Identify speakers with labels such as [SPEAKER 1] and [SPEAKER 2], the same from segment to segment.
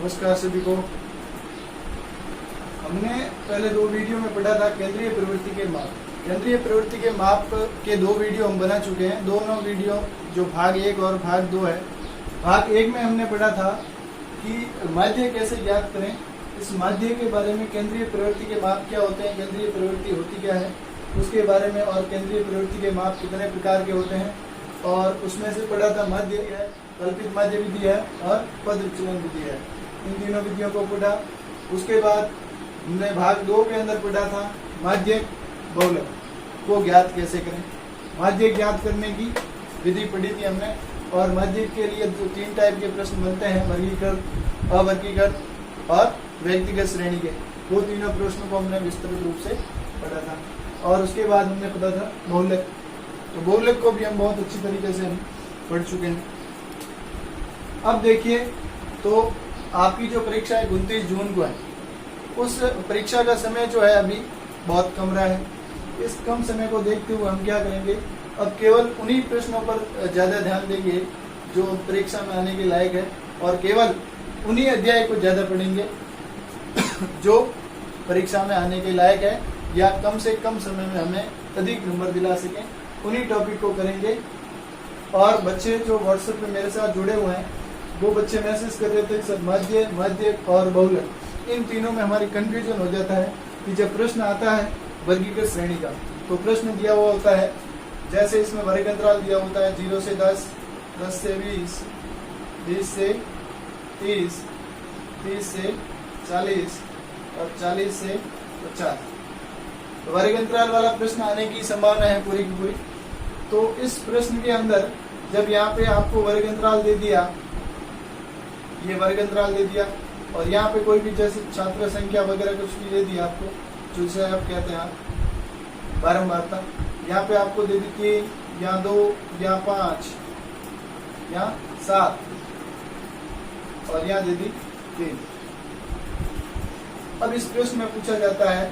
[SPEAKER 1] नमस्कार सभी को। हमने पहले 2 वीडियो में पढ़ा था केंद्रीय प्रवृत्ति के माप। केंद्रीय प्रवृत्ति के माप के 2 वीडियो हम बना चुके हैं। दोनों वीडियो जो भाग 1 और भाग 2 है। भाग 1 में हमने पढ़ा था कि माध्य कैसे ज्ञात करें, इस माध्य के बारे में, केंद्रीय प्रवृत्ति के माप क्या होते हैं, केंद्रीय प्रवृत्ति होती क्या है उसके बारे में, और केंद्रीय प्रवृत्ति के माप कितने प्रकार के होते हैं। और उसमें से पढ़ा था माध्य है, कल्पित माध्य विधि है और पद विचलन विधि है। इन तीनों विधियों को पढ़ा। उसके बाद हमने भाग 2 के अंदर पढ़ा था माध्य बहुलक को ज्ञात कैसे करें। माध्य ज्ञात करने की विधि पढ़ी थी हमने। और माध्य के लिए जो 3 टाइप के प्रश्न बनते हैं, वर्गीकृत, अवर्गीकृत और व्यक्तिगत श्रेणी के, वो तीनों प्रश्नों को हमने विस्तृत रूप से पढ़ा था। और उसके बाद हमने पढ़ा था बहुलक। तो बहुलक को भी हम बहुत अच्छी तरीके से हम पढ़ चुके हैं। अब देखिए, तो आपकी जो परीक्षा है 29 जून को है। उस परीक्षा का समय जो है अभी बहुत कम रहा है। इस कम समय को देखते हुए हम क्या करेंगे, अब केवल उन्हीं प्रश्नों पर ज्यादा ध्यान देंगे जो परीक्षा में आने के लायक है, और केवल उन्हीं अध्याय को ज्यादा पढ़ेंगे जो परीक्षा में आने के लायक है, या कम से कम समय में हमें अधिक नंबर दिला सकें, उन्हीं टॉपिक को करेंगे। और बच्चे जो व्हाट्सएप पे मेरे साथ जुड़े हुए हैं, वो बच्चे मैसेज कर रहे थे कि सर माध्य और बहुलक, इन तीनों में हमारी कंफ्यूजन हो जाता है कि जब प्रश्न आता है वर्गीकृत श्रेणी का, तो प्रश्न दिया हुआ होता है, जैसे इसमें वर्ग अंतराल दिया होता है 0 से 10, 10 से 20, 20 से 30, 30 से 40 और 40 से 50। तो वर्ग अंतराल वाला प्रश्न आने की संभावना है पूरी की पूरी। तो इस प्रश्न के अंदर जब यहाँ पे आपको वर्ग अंतराल दे दिया, ये वर्ग अंतराल दे दिया, और यहाँ पे कोई भी जैसे छात्र संख्या वगैरह कुछ भी दे दिया आपको, जिसे आप कहते हैं बारंबारता, यहाँ पे आपको दे दी 3 या 2 या 5 या 7, और यहाँ दे दी 3। अब इस प्रश्न में पूछा जाता है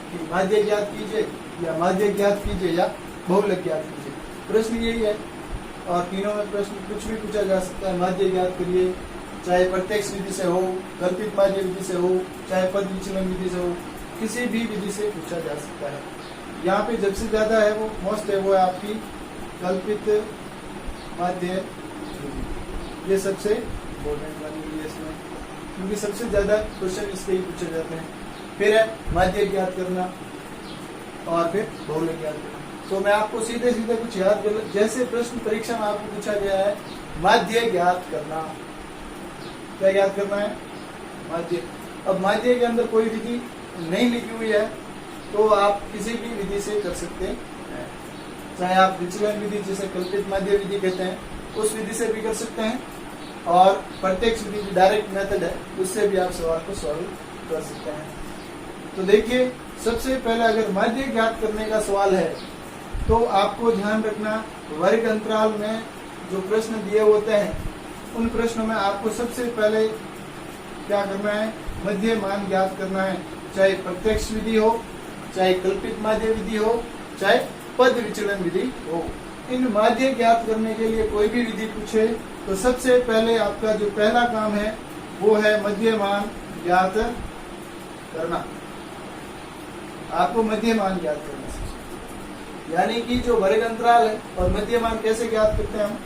[SPEAKER 1] कि माध्य ज्ञात कीजिए, या माध्य ज्ञात कीजिए, या बहुलक ज्ञात कीजिए। प्रश्न यही है। और तीनों में प्रश्न कुछ भी पूछा जा सकता है। माध्य ज्ञात करिए, चाहे प्रत्यक्ष विधि से हो, कल्पित माध्य विधि से हो, चाहे पद विचलन विधि से हो, किसी भी विधि से पूछा जा सकता है। यहाँ पे सबसे ज्यादा है वो मोस्ट है, वो है आपकी कल्पित माध्य विधि। ये सबसे इम्पोर्टेंट वाली है इसमें, क्योंकि सबसे ज्यादा क्वेश्चन इसके ही पूछे जाते हैं। फिर है माध्य ज्ञात करना, और फिर बहुलक ज्ञात करना। तो मैं आपको सीधे सीधे कुछ याद कर, जैसे प्रश्न परीक्षा में आपको पूछा गया है माध्य ज्ञात करना। क्या ज्ञात करना है? माध्य। अब माध्य के अंदर कोई विधि नहीं लिखी हुई है, तो आप किसी भी विधि से कर सकते हैं। चाहे आप विचलन विधि, जिसे कल्पित माध्य विधि कहते हैं, उस विधि से भी कर सकते हैं, और प्रत्यक्ष विधि डायरेक्ट मेथड है, उससे भी आप सवाल को सॉल्व कर सकते हैं। तो देखिए, सबसे पहले अगर माध्य ज्ञात करने का सवाल है, तो आपको ध्यान रखना, वर्ग अंतराल में जो प्रश्न दिए होते हैं, उन प्रश्नों में आपको सबसे पहले क्या करना है, मध्य मान ज्ञात करना है। चाहे प्रत्यक्ष विधि हो, चाहे कल्पित माध्य विधि हो, चाहे पद विचलन विधि हो। इन माध्य ज्ञात करने के लिए कोई भी विधि पूछे, तो सबसे पहले आपका जो पहला काम है वो है मध्य मान ज्ञात करना। आपको मध्य मान ज्ञात करना, यानी कि जो वर्ग अंतराल है, और मध्य मान कैसे ज्ञात करते हैं हम?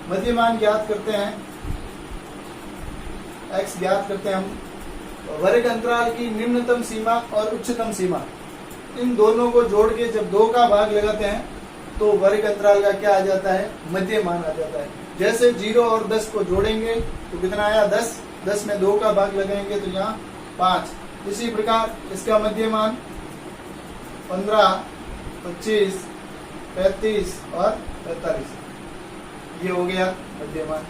[SPEAKER 1] मध्य मान ज्ञात करते हैं, x ज्ञात करते हैं हम वर्ग अंतराल की निम्नतम सीमा और उच्चतम सीमा, इन दोनों को जोड़ के जब 2 का भाग लगाते हैं, तो वर्ग अंतराल का क्या आ जाता है? मध्य मान आ जाता है। जैसे 0 और 10 को जोड़ेंगे तो कितना आया? 10। 10 में 2 का भाग लगाएंगे तो यहाँ 5। इसी प्रकार इसका मध्य मान 15, 25, 35 और 45, ये हो गया मध्यमान।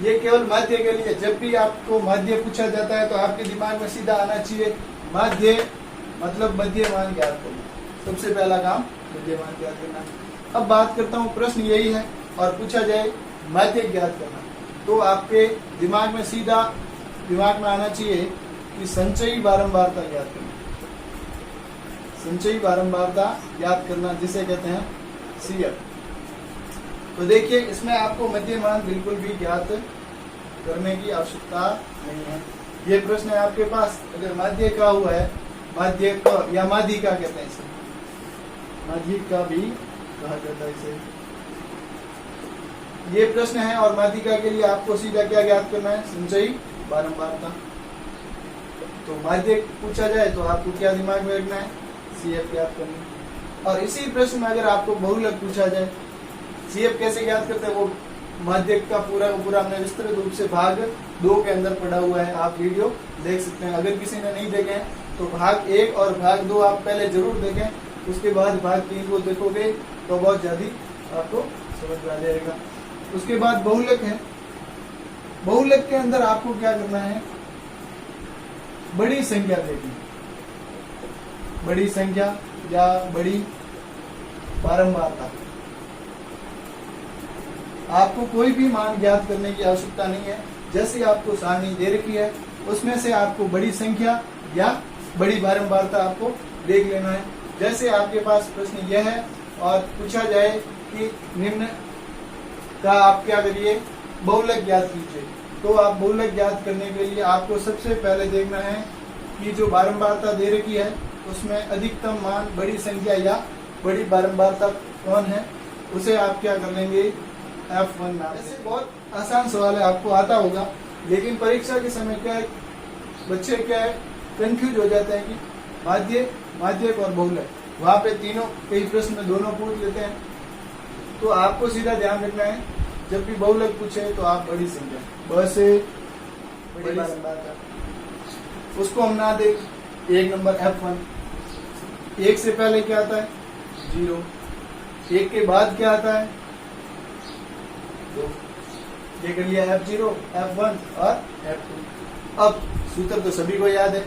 [SPEAKER 1] ये केवल माध्य के लिए। जब भी आपको माध्य पूछा जाता है, तो आपके दिमाग में सीधा आना चाहिए माध्य मतलब मध्यमान ज्ञात करना। सबसे पहला काम मध्यमान ज्ञात करना। अब बात करता हूँ, प्रश्न यही है और पूछा जाए माध्य ज्ञात करना, तो आपके दिमाग में सीधा दिमाग में आना चाहिए कि संचयी बारंबारता ज्ञात करना। संचयी बारंबारता याद करना, जिसे कहते हैं CF। तो देखिए, इसमें आपको मध्य मान बिल्कुल भी ज्ञात करने की आवश्यकता नहीं है। ये प्रश्न है आपके पास। अगर माध्य का हुआ है, माध्य क या माध्यिका कहते हैं इसे, माध्यिका भी कहा जाता है इसे। ये प्रश्न है और माध्यिका के लिए आपको सीधा क्या ज्ञात करना है, संचयी बारंबारता। तो माध्य पूछा जाए तो आपको क्या दिमाग में रखना है, CF ज्ञात करनी है। और इसी प्रश्न में अगर आपको बहुलक पूछा जाए, CF कैसे ज्ञात करते हैं, वो माध्य का पूरा हमने विस्तृत रूप से भाग 2 के अंदर पढ़ा हुआ है, आप वीडियो देख सकते हैं। अगर किसी ने नहीं देखे तो भाग 1 और भाग 2 आप पहले जरूर देखें, उसके बाद भाग 3 को देखोगे तो बहुत ज्यादा आपको समझ में आ जाएगा। उसके बाद बहुलक है। बहुलक के अंदर आपको क्या करना है, बड़ी संख्या देखनी, बड़ी संख्या या बड़ी बारंबारता। आपको कोई भी मान ज्ञात करने की आवश्यकता नहीं है, जैसे आपको सारणी दे रखी है उसमें से आपको बड़ी संख्या या बड़ी बारंबारता आपको देख लेना है। जैसे आपके पास प्रश्न यह है और पूछा जाए कि निम्न का आप क्या करिए, बहुलक ज्ञात कीजिए, तो आप बहुलक ज्ञात करने के लिए आपको सबसे पहले देखना है कि जो बारंबारता दे रखी है उसमें अधिकतम मान बड़ी संख्या या बड़ी बारंबारता कौन है, उसे आप क्या कर लेंगे, F1 नाम। ऐसे बहुत आसान सवाल है, आपको आता होगा, लेकिन परीक्षा के समय क्या है, बच्चे क्या है कंफ्यूज हो जाते हैं कि माध्य, माध्यक और बहुलक, वहां पे तीनों कई प्रश्न में दोनों पूछ लेते हैं। तो आपको सीधा ध्यान रखना है, जब भी बहुलक पूछे तो आप बड़ी संख्या, ब से बड़ी बारंबारता, उसको हम ना दे 1 नंबर F1। 1 से पहले क्या आता है, 0। 1 के बाद क्या आता है, 2। ये कर लिया F0, F1 और F2। अब सूत्र तो सभी को याद है,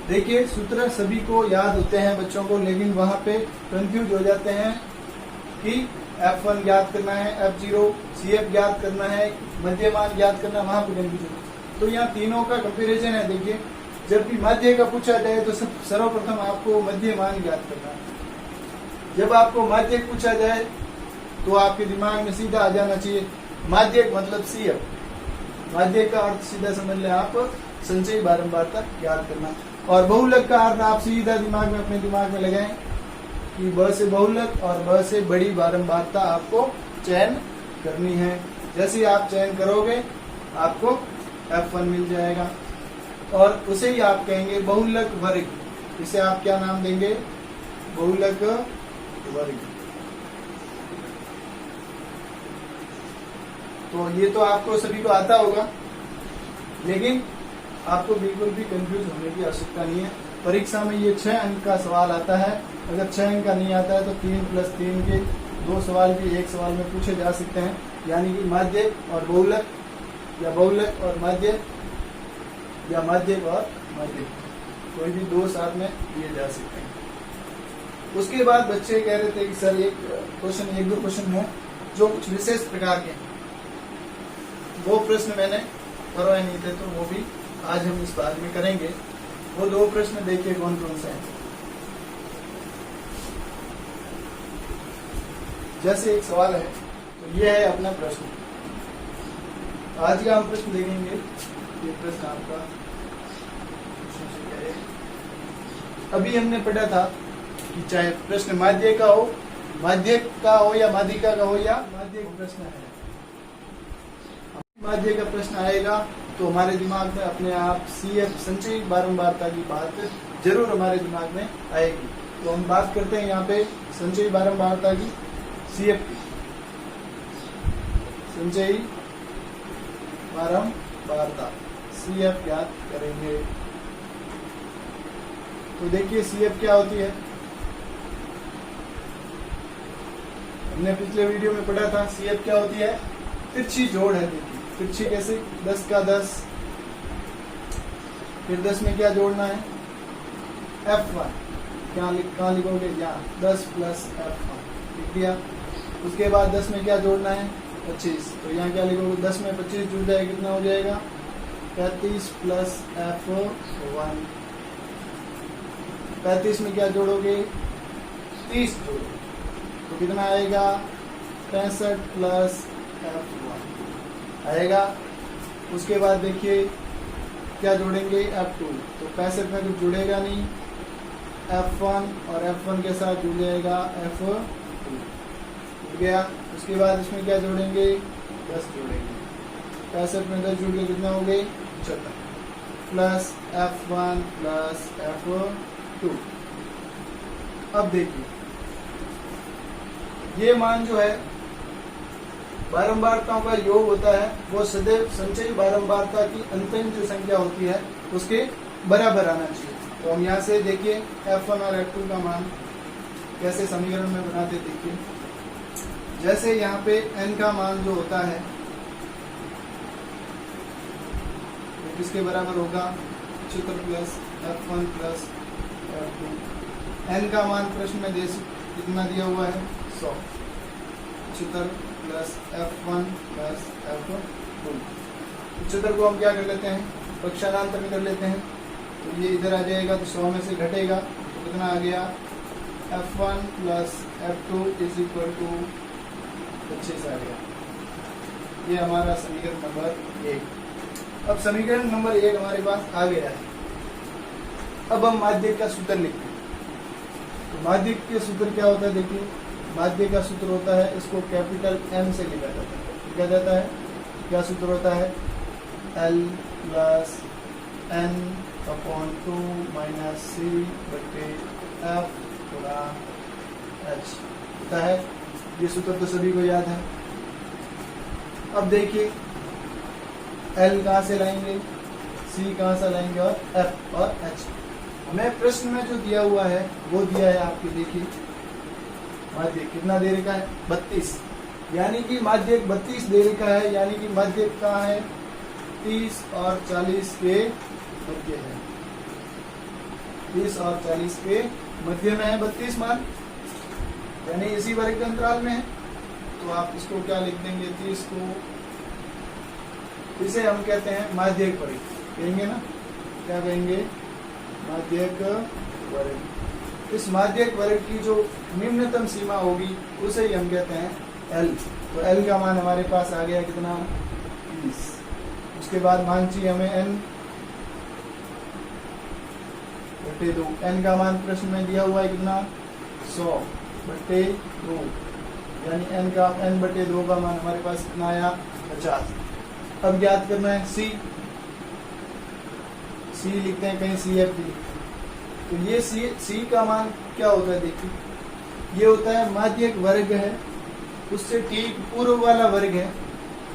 [SPEAKER 1] देखिए सूत्र सभी को याद होते हैं बच्चों को, लेकिन वहां पे कंफ्यूज हो जाते हैं कि F1 ज्ञात करना है, F0, CF ज्ञात करना है, मध्यमान ज्ञात करना है, वहां पे कंफ्यूज होता है। तो यहाँ तीनों का कंपैरिजन है। देखिए जब भी माध्य का पूछा जाए तो सर्वप्रथम आपको मध्यमान ज्ञात करना है। जब आपको माध्य पूछा जाए तो आपके दिमाग में सीधा आ जाना चाहिए माध्यक मतलब CF। माध्यक का अर्थ सीधा समझ लें आप, संचयी बारंबारता ज्ञात करना। और बहुलक का अर्थ आप सीधा दिमाग में अपने दिमाग में लगाएं कि ब से बहुलक और ब से बड़ी बारंबारता आपको चयन करनी है। जैसे आप चयन करोगे आपको F1 मिल जाएगा और उसे ही आप कहेंगे बहुलक वर्ग। इसे आप क्या नाम देंगे, बहुलक वर्ग। तो ये तो आपको सभी को आता होगा, लेकिन आपको बिल्कुल भी कंफ्यूज होने की आवश्यकता नहीं है। परीक्षा में ये 6 अंक का सवाल आता है। अगर 6 अंक का नहीं आता है तो 3+3 के 2 सवाल भी एक सवाल में पूछे जा सकते हैं, यानी कि माध्यक और बहुलक या बहुलक और माध्यक या माध्यक और माध्यक, कोई भी 2 साथ में दिए जा सकते हैं। उसके बाद बच्चे कह रहे थे कि सर एक दो क्वेश्चन है जो कुछ विशेष प्रकार के, वो प्रश्न मैंने करवाए नहीं थे, तो वो भी आज हम इस बार में करेंगे। वो 2 प्रश्न देखिए कौन कौन से हैं। जैसे एक सवाल है, तो ये है अपना प्रश्न। आज का हम प्रश्न देखेंगे। ये प्रश्न आपका अभी हमने पढ़ा था कि चाहे प्रश्न माध्यक का हो या माध्यिका का हो या माध्यक प्रश्न है, माध्य का प्रश्न आएगा तो हमारे दिमाग में अपने आप CF संचयी बारंबारता की बात जरूर हमारे दिमाग में आएगी। तो हम बात करते हैं यहाँ पे संचयी बारंबारता की, CF की। संचयी बारंबारता CF ज्ञात करेंगे। तो देखिए CF क्या होती है, हमने पिछले वीडियो में पढ़ा था। CF क्या होती है, तिरछी जोड़ है। देखिए तिरछी कैसे, 10 का 10, फिर 10 में क्या जोड़ना है, F1। कहाँ लिखोगे, यहाँ 10 + F1 लिख दिया। उसके बाद 10 में क्या जोड़ना है, 25। तो यहाँ क्या लिखोगे, 10 में 25 जुड़ जाए, कितना हो जाएगा, 35 + F1। 35 में क्या जोड़ोगे, 30 जोड़ोगे, तो कितना आएगा, 65 + F1 आएगा। उसके बाद देखिए क्या जोड़ेंगे, F2। तो 65 में कुछ जुड़ेगा नहीं, F1 और F1 के साथ जुड़ जाएगा F2, जुड़ गया। उसके बाद इसमें क्या जोड़ेंगे, 10 जोड़ेंगे। 65 में 10 जुड़ के कितना हो गए, 75 प्लस F1 प्लस F2। अब देखिए ये मान जो है बारंबारताओं का योग होता है, वो सदैव संचयी बारंबारता की अंतिम जो संख्या होती है उसके बराबर आना चाहिए। तो हम यहाँ से देखिए F1 और F2 का मान कैसे समीकरण में बनाते, देखिए जैसे यहाँ पे n का मान जो होता है तो किसके बराबर होगा, 75 plus F1 plus F2। n का मान प्रश्न में कितना दिया हुआ है, 100। 75 प्लस F1 प्लस F2। 75 को हम क्या कर लेते हैं, पक्षांतर में कर लेते हैं, तो ये इधर आ जाएगा तो 100 में से घटेगा तो कितना आ गया, F1 plus F2 is equal to 25 आ गया। ये हमारा समीकरण नंबर 1। अब समीकरण नंबर 1 हमारे पास आ गया है। अब हम माध्यक का सूत्र लिखते हैं। तो माध्यक के सूत्र क्या होता है, देखिए माध्यक का सूत्र होता है, इसको कैपिटल M से लिखा जाता है। लिखा जाता है क्या सूत्र होता है, L plus N upon 2 minus C बटे F गुणा H होता है। ये सूत्र तो सभी को याद है। अब देखिए L कहाँ से लाएंगे, C कहाँ से लाएंगे और F और H। हमें प्रश्न में जो दिया हुआ है वो दिया है आपके, देखिए माध्यक कितना दे रखा है, 32, यानी कि माध्यक 32 दे रखा है, यानी कि माध्यक कहाँ है, 30 और 40 के मध्य है। 30 और 40 के मध्य में है 32 मान, यानी इसी वर्ग के अंतराल में है। तो आप इसको क्या लिख देंगे, 30 को, इसे हम कहते हैं माध्यक वर्ग कहेंगे ना, क्या कहेंगे, माध्यक वर्ग। इस माध्यक वर्ग की जो निम्नतम सीमा होगी उसे ही हम कहते हैं L। तो L का मान हमारे पास आ गया कितना, 30। उसके बाद मान चाहिए हमें N बटे 2। N का मान प्रश्न में दिया हुआ है कितना, 100 बटे 2, यानी N बटे 2 का मान हमारे पास कितना आया, 50। अब ज्ञात करना है C लिखते हैं कहीं CF। तो ये C का मान क्या होता है, देखिए ये होता है माध्यक वर्ग है, उससे ठीक पूर्व वाला वर्ग है,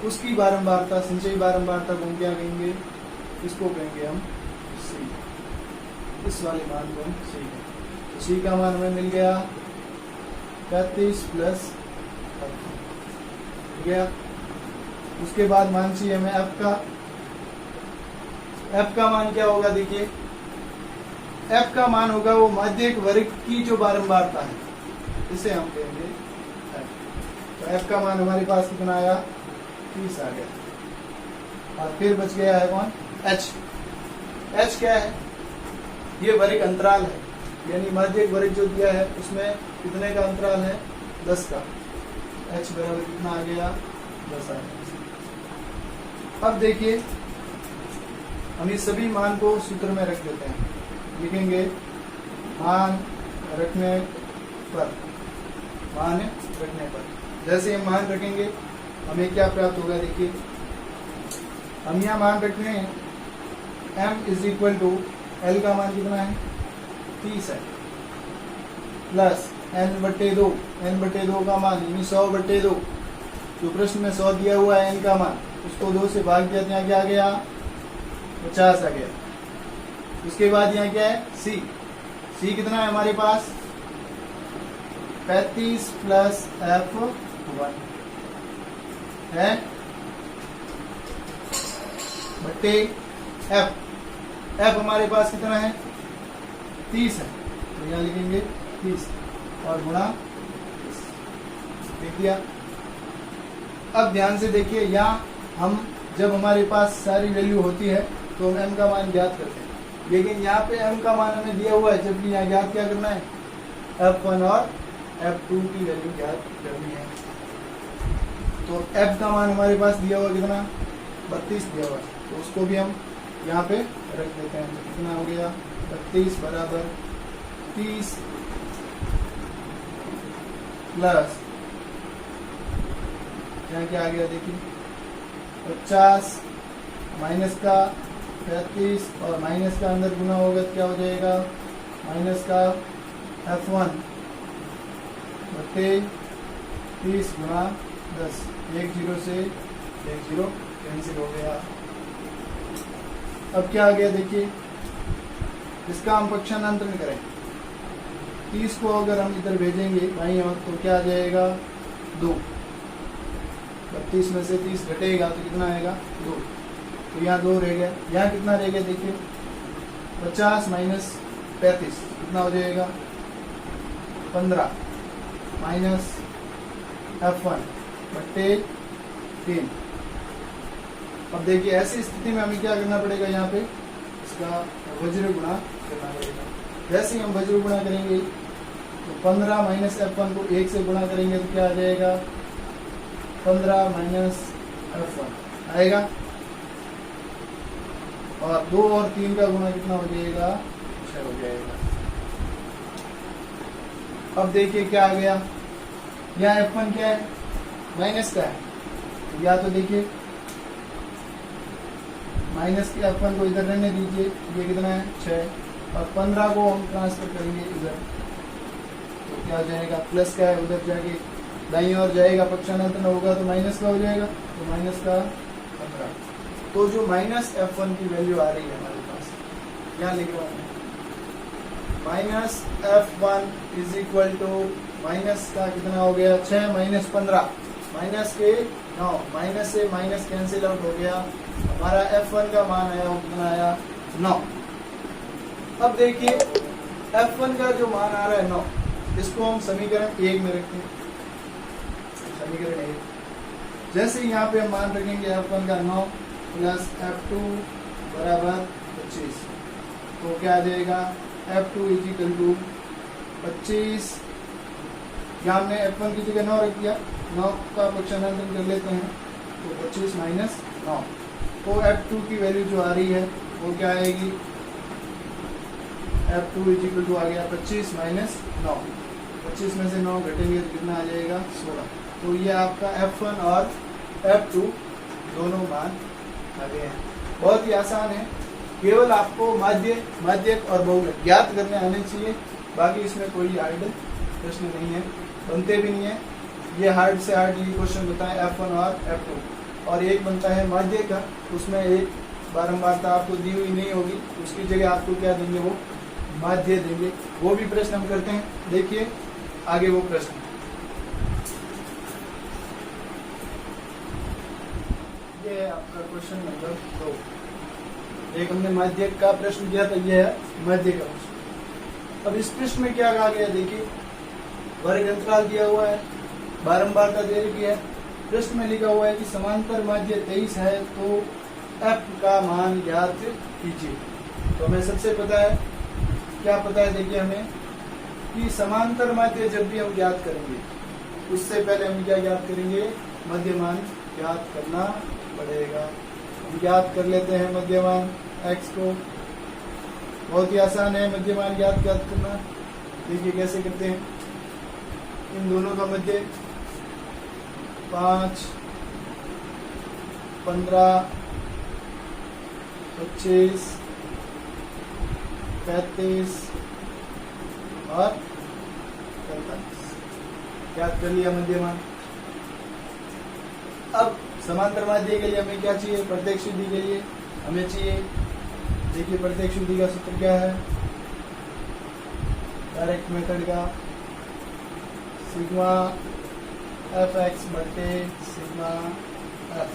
[SPEAKER 1] उसकी बारंबारता, संचयी बारंबारता को हम क्या कहेंगे, इसको कहेंगे हम C। इस वाले मान को हम C कहेंगे। तो C का मान हमें मिल गया 35 प्लस गया। उसके बाद मान चाहिए हमें F का मान क्या होगा, देखिए F का मान होगा वो माध्यक वर्ग की जो बारंबारता है, इसे हम कहेंगे F। तो F का मान हमारे पास कितना आया, 30 आ गया। और फिर बच गया है कौन, H। H क्या है, ये वर्ग अंतराल है, यानी माध्यक वर्ग जो दिया है उसमें कितने का अंतराल है, 10 का। H बराबर कितना आ गया, 10 आ गया। अब देखिए हम इस सभी मान को सूत्र में रख देते हैं, लिखेंगे मान रखने पर, मान रखने पर। जैसे हम मान रखेंगे हमें क्या प्राप्त होगा, देखिए हम यहाँ मान रख रहे हैं M is equal to, L का मान कितना है, 30 है, प्लस N बटे 2, N बटे 2 का मान यानी 100 बटे 2। जो प्रश्न में 100 दिया हुआ है N का मान, उसको 2 से भाग दिया, यहाँ क्या आ गया, 50 आ गया। उसके बाद यहाँ क्या है, C कितना है हमारे पास, 35 प्लस F1 है बटे F हमारे पास कितना है, 30 है, तो यहाँ लिखेंगे 30 और गुणा 30। देख दिया। अब ध्यान से देखिए, यहाँ हम जब हमारे पास सारी वैल्यू होती है तो हम M का मान ज्ञात करते हैं, लेकिन यहाँ पे M का मान हमें दिया हुआ है, जबकि यहाँ ज्ञात क्या करना है, F1 और F2 की वैल्यू ज्ञात करनी है। तो F का मान हमारे पास दिया हुआ कितना, 32 दिया हुआ है, तो उसको भी हम यहाँ पे रख देते हैं। तो कितना हो गया 32 बराबर 30 प्लस यहाँ क्या आ गया देखिए 50 माइनस का 35 और माइनस का अंदर गुना होगा तो क्या हो जाएगा माइनस का F1 बटे 30 गुना 10, 1 0 से 1 0 कैंसिल हो गया। अब क्या आ गया देखिए, इसका हम पक्षांतरण करें, 30 को अगर हम इधर भेजेंगे बाईं ओर तो क्या आ जाएगा 2, 32 में से 30 घटेगा तो कितना आएगा 2, तो यहाँ 2 रह गया। यहाँ कितना रह गया देखिए 50 माइनस 35 कितना हो जाएगा 15 माइनस F1 बट्टे 3। अब देखिए ऐसी स्थिति में हमें क्या करना पड़ेगा, यहाँ पे इसका वज्र गुणा करना पड़ेगा। जैसे ही हम वज्र गुणा करेंगे तो 15 माइनस F1 को 1 से गुणा करेंगे तो क्या आ जाएगा 15 माइनस F1 आएगा, और 2 और 3 का गुणा कितना हो जाएगा 6 हो जाएगा। अब देखिए क्या आ गया, यहाँ F1 क्या है माइनस का है, तो या तो देखिए माइनस के F1 को इधर रहने दीजिए, ये कितना है 6, और 15 को हम ट्रांसफर करेंगे इधर तो क्या हो जाएगा प्लस का है, उधर जाके दाईं ओर जाएगा पक्षांतरण होगा तो माइनस का हो जाएगा, तो माइनस का 15। तो जो माइनस F1 की वैल्यू आ रही है हमारे पास, यहाँ लिख रहा हूँ minus F1 is equal to minus का कितना हो गया 6 माइनस 15 माइनस के 9, माइनस से माइनस कैंसिल आउट हो गया, हमारा F1 का मान आया वो कितना आया 9। अब देखिए F1 का जो मान आ रहा है 9, इसको हम समीकरण 1 में रखते हैं, समीकरण 1। जैसे यहाँ पे हम मान रखेंगे F1 का 9 प्लस F2 बराबर 25, तो क्या आ जाएगा F2 इज इक्वल टू 25, यहाँ हमने F1 की जगह 9 रख दिया, 9 का पक्षांतरण कर लेते हैं तो 25 माइनस 9, तो F2 की वैल्यू जो आ रही है वो क्या आएगी F2 इज इक्वल टू आ गया 25 माइनस 9, 25 में से 9 घटेंगे तो कितना आ जाएगा 16। तो ये आपका F1 और F2 दोनों मान आ गए हैं। बहुत ही आसान है, केवल आपको माध्य, माध्यक और बहुलक ज्ञात करने आने चाहिए, बाकी इसमें कोई हार्ड प्रश्न नहीं है, बनते भी नहीं है। ये हार्ड से हार्ड ये क्वेश्चन बताएं F1 और F2, और एक बनता है माध्य का, उसमें एक बारंबारता आपको दी हुई नहीं होगी, उसकी जगह आपको क्या देंगे वो माध्य देंगे, वो भी प्रश्न हम करते हैं। देखिए आगे वो प्रश्न, ये है आपका क्वेश्चन नंबर 2। एक हमने माध्य का प्रश्न किया था, ये है माध्य का प्रश्न। अब इस प्रश्न में क्या कहा गया देखिए, वर्ग अंतराल दिया हुआ है, बारंबारता दे रखी है, प्रश्न में लिखा हुआ है कि समांतर माध्य 23 है तो F का मान ज्ञात कीजिए। तो हमें सबसे पता है, क्या पता है देखिए हमें कि समांतर माध्य जब भी हम ज्ञात करेंगे उससे पहले हम क्या ज्ञात करेंगे, मध्यमान ज्ञात करना पड़ेगा। हम ज्ञात कर लेते हैं मध्यमान x को, बहुत ही आसान है मध्यमान ज्ञात करना। देखिए कैसे करते हैं, इन दोनों का मध्य 5, 15, 25, 35 और 45 ज्ञात कर लिया मध्यमान। अब समांतर माध्य के लिए हमें क्या चाहिए, प्रत्यक्ष विधि के लिए हमें चाहिए, देखिए प्रत्यक्ष विधि का सूत्र क्या है, डायरेक्ट मेथड का सिग्मा fx बटे सिग्मा f।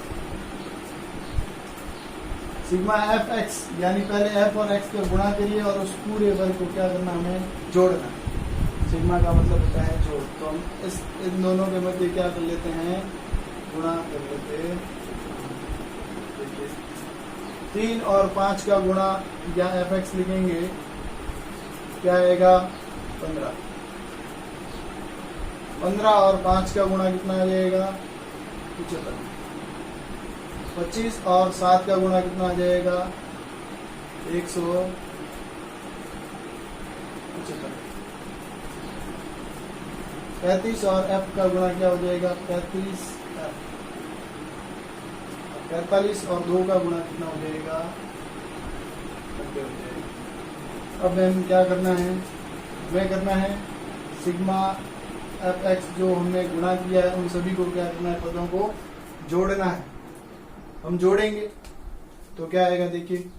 [SPEAKER 1] सिग्मा fx यानी पहले f और x का गुणा करिए और उस पूरे वर्ग को क्या करना, हमें जोड़ना। सिग्मा का मतलब होता है जोड़, तो हम इन दोनों के मध्य क्या कर लेते हैं, गुणा कर लेते हैं। 3 और 5 का गुणा या fx लिखेंगे, क्या आएगा 15। 15 और 5 का गुणा कितना आ जाएगा 75। 25 और 7 का गुणा कितना आ जाएगा 175। 35 और f का गुणा क्या हो जाएगा 35 f। 45 और 2 का गुणा कितना हो जाएगा 90 हो जाएगा। अब हमें क्या करना है, हमें करना है सिग्मा एफ एक्स जो हमने गुणा किया है उन सभी को क्या करना है, पदों को जोड़ना है। हम जोड़ेंगे तो क्या आएगा देखिए,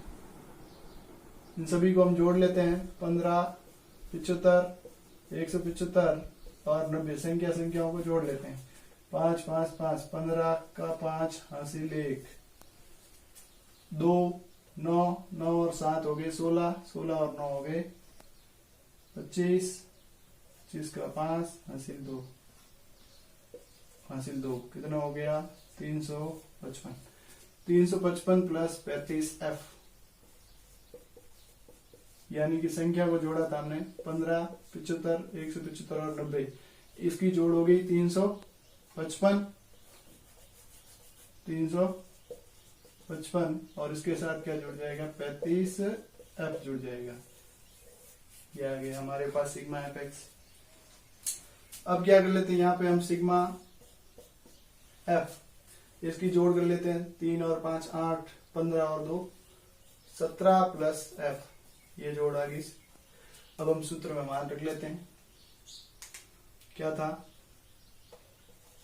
[SPEAKER 1] इन सभी को हम जोड़ लेते हैं। 15, 75, 175 और 90 संख्याओं को जोड़ लेते हैं। 5, 5, 5, 15 का 5 हासिल 1, 2, 9, 9 और 7 हो गए 16, 16 और 9 हो गए 25, 25 का 5 हासिल 2, हासिल 2 कितना हो गया 355। 355 प्लस 35f, यानी कि संख्या को जोड़ा था हमने 15, 75, 175 और 90, इसकी जोड़ हो गई 355 और इसके साथ क्या जुड़ जाएगा 35f जुड़ जाएगा। ये आ गया हमारे पास सिग्मा एफ एक्स। अब क्या कर लेते हैं, यहाँ पे हम सिग्मा एफ इसकी जोड़ कर लेते हैं। 3 और 5 8, 15 और 2 17 प्लस एफ, ये जोड़ आ गई। अब हम सूत्र में मान रख लेते हैं, क्या था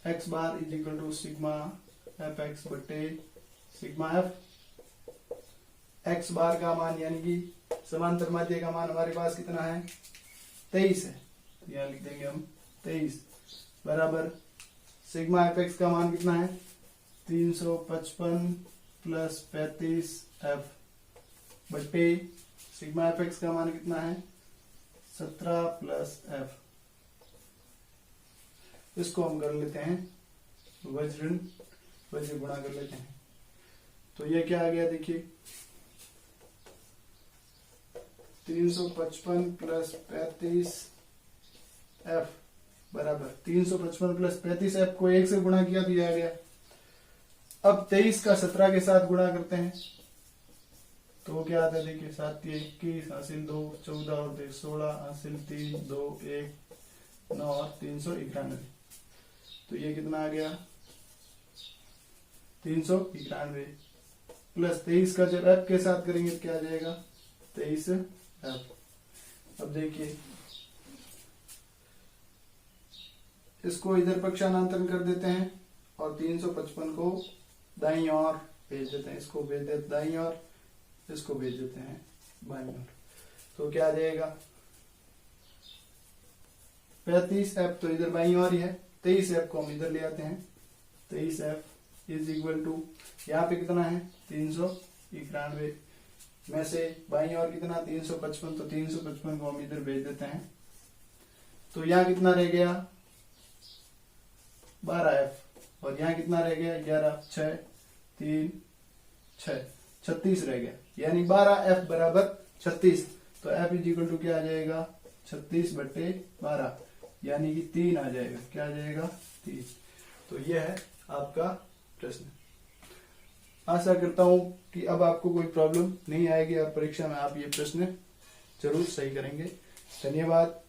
[SPEAKER 1] x bar is equal to sigma F X बटे सिग्मा एफ। x बार का मान यानी कि समांतर माध्य का मान हमारे पास कितना है 23 है, यहाँ लिख देंगे हम 23 बराबर सिग्मा एफ एक्स का मान कितना है 355 प्लस 35 एफ बटे सिग्मा एफ एक्स का मान कितना है 17 प्लस एफ। इसको हम कर लेते हैं वज्र गुणा कर लेते हैं। तो ये क्या आ गया देखिए 355 प्लस 35 एफ बराबर 355 प्लस 35 एफ को 1 से गुणा किया तो ये आ गया। अब 23 का 17 के साथ गुणा करते हैं तो क्या आता है देखिए 7 21 हासिल 2 14 और 16 हासिल 3 2 1 9 और 391। तो ये कितना आ गया 391 प्लस 23 का जब एफ के साथ करेंगे तो क्या आ जाएगा 23 एफ। अब देखिए इसको इधर पक्षांतरण कर देते हैं और 355 को दाईं ओर भेज देते हैं, इसको भेज देते दाईं ओर, इसको भेज देते हैं बाईं ओर। तो क्या आ जाएगा 35 एफ तो इधर बाईं ओर ही है, 23 एफ को हम इधर ले आते हैं। 23 एफ इज इक्वल टू यहाँ पे कितना है 391 में से बाईं ओर कितना 355, तो 355 को हम इधर भेज देते हैं। तो यहाँ कितना रह गया 12 एफ और यहाँ कितना रह गया 11 6 3 6 36 रह गया, यानी 12 एफ बराबर 36। तो एफ इज इक्वल टू क्या आ जाएगा 36 बटे 12, यानी कि 3 आ जाएगा। क्या आ जाएगा 3। तो यह है आपका प्रश्न। आशा करता हूं कि अब आपको कोई प्रॉब्लम नहीं आएगी और परीक्षा में आप ये प्रश्न जरूर सही करेंगे। धन्यवाद।